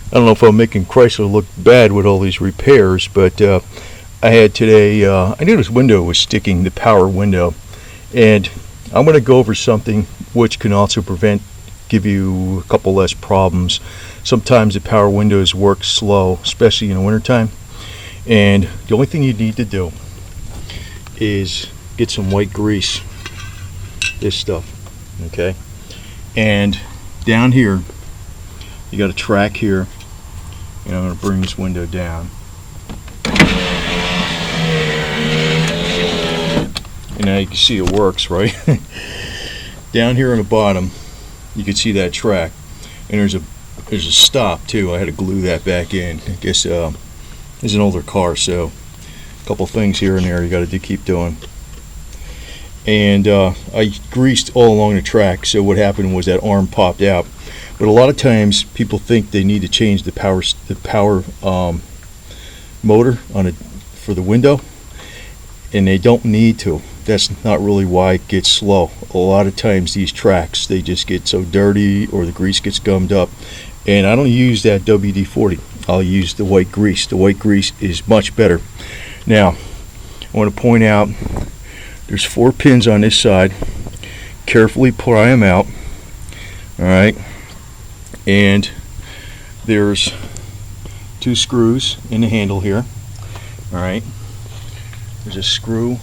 I don't know if I'm making Chrysler look bad with all these repairs, but I had today, I knew this window was sticking, the power window, and I'm going to go over something which can also give you a couple less problems. Sometimes the power windows work slow, especially in the wintertime, and the only thing you need to do is get some white grease, this stuff, okay, and down here you got a track here, and I'm going to bring this window down, and now you can see it works, right? Down here on the bottom you can see that track, and there's a stop too. I had to glue that back in. I guess it's an older car, so a couple things here and there you got to keep doing. And I greased all along the track, so what happened was that arm popped out. But a lot of times people think they need to change the power motor for the window, and they don't need to. That's not really why it gets slow. A lot of times these tracks, they just get so dirty or the grease gets gummed up, and I don't use that WD-40. I'll use the white grease. The white grease is much better. Now I want to point out there's 4 pins on this side. Carefully pry them out. Alright, and there's 2 screws in the handle here. Alright, there's a screw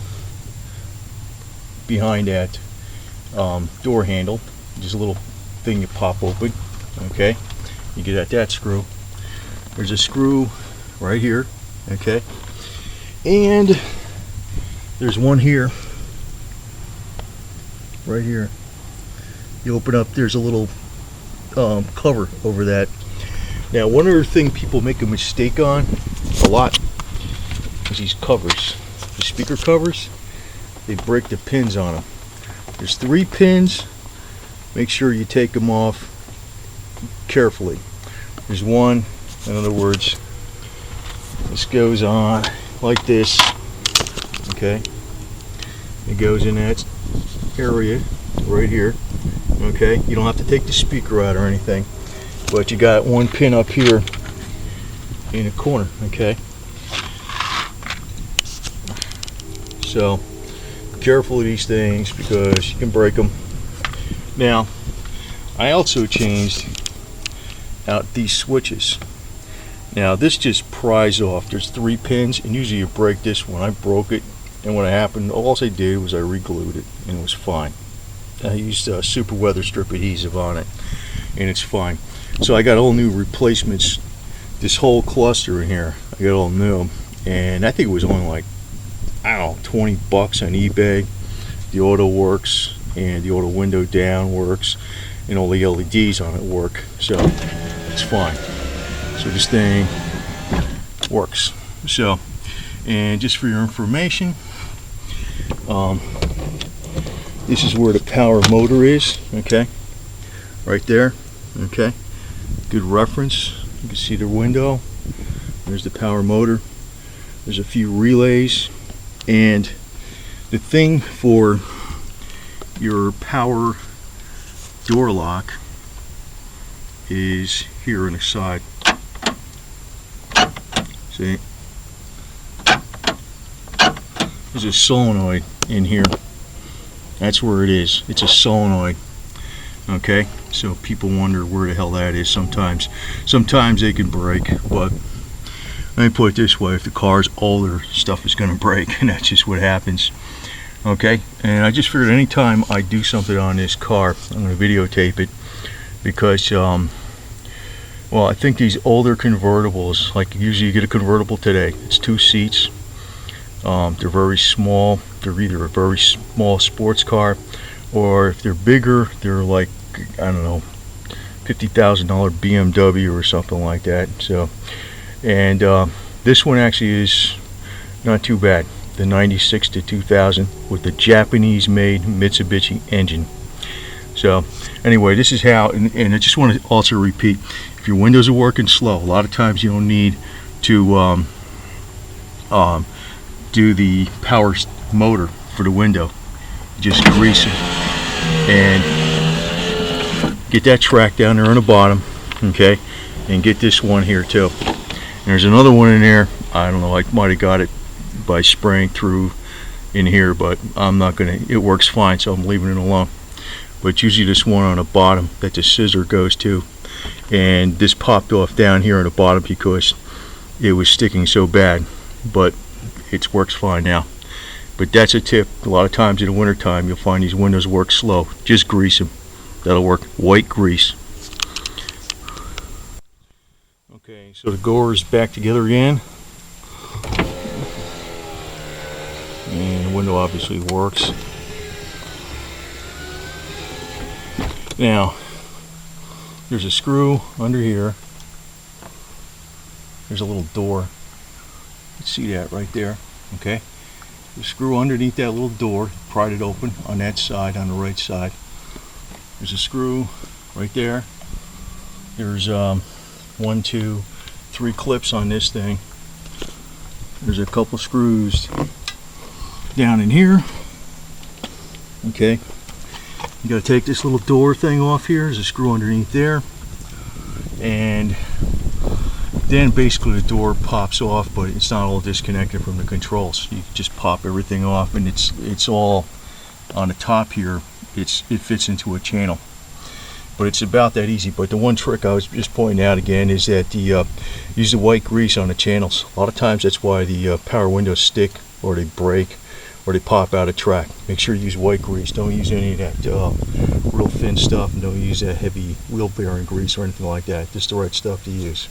behind that door handle, just a little thing you pop open. Okay, you get at that screw. There's a screw right here. Okay, and there's one here, right here. You open up, there's a little cover over that. Now, one other thing people make a mistake on a lot is these covers, the speaker covers. They break the pins on them. There's 3 pins. Make sure you take them off carefully. There's one, in other words, this goes on like this. Okay, it goes in that area right here. Okay, you don't have to take the speaker out or anything, but you got 1 pin up here in the corner. Okay, so careful of these things because you can break them. Now, I also changed out these switches. Now this just pries off. There's 3 pins, and usually you break this one. I broke it, and what happened, all I did was I re-glued it, and it was fine. I used super weather strip adhesive on it, and it's fine. So I got all new replacements. This whole cluster in here, I got all new, and I think it was only like, I don't know, 20 bucks on eBay. The auto works, and the auto window down works, and all the LEDs on it work, so it's fine. So this thing works. So, and just for your information, this is where the power motor is. Okay, right there. Okay, good reference. You can see the window. There's the power motor. There's a few relays, and the thing for your power door lock is here on the side. See, there's a solenoid in here. That's where it is. It's a solenoid. Okay, so people wonder where the hell that is sometimes. Sometimes they can break, but let me put it this way: if the car's older, stuff is going to break, and that's just what happens. Okay, and I just figured anytime I do something on this car, I'm going to videotape it, because well, I think these older convertibles, like usually you get a convertible today, it's 2 seats. They're very small. They're either a very small sports car, or if they're bigger, they're like, I don't know, $50,000 BMW or something like that. So, and this one actually is not too bad. The 96 to 2000 with the Japanese-made Mitsubishi engine. So, anyway, this is how. And I just want to also repeat: if your windows are working slow, a lot of times you don't need to do the power motor for the window. Just grease it and get that track down there on the bottom. Okay, and get this one here too. And there's another one in there. I don't know, I might have got it by spraying through in here, but I'm not gonna, it works fine, so I'm leaving it alone. But usually this one on the bottom that the scissor goes to, and this popped off down here on the bottom because it was sticking so bad, but it works fine now. But that's a tip. A lot of times in the winter time you'll find these windows work slow. Just grease them. That'll work. White grease. Okay, so the goer is back together again, and the window obviously works. Now there's a screw under here. There's a little door. You can see that right there. Okay, the screw underneath that little door, pried it open on that side, on the right side. There's a screw right there. There's 1, 2, 3 clips on this thing. There's a couple screws down in here. Okay, you got to take this little door thing off here. There's a screw underneath there, and then basically the door pops off, but it's not all disconnected from the controls. You just pop everything off, and it's all on the top here. It fits into a channel, but it's about that easy. But the one trick I was just pointing out again is that use the white grease on the channels. A lot of times that's why the power windows stick, or they break, or they pop out of track. Make sure you use white grease. Don't use any of that real thin stuff, and don't use that heavy wheel bearing grease or anything like that. Just the right stuff to use.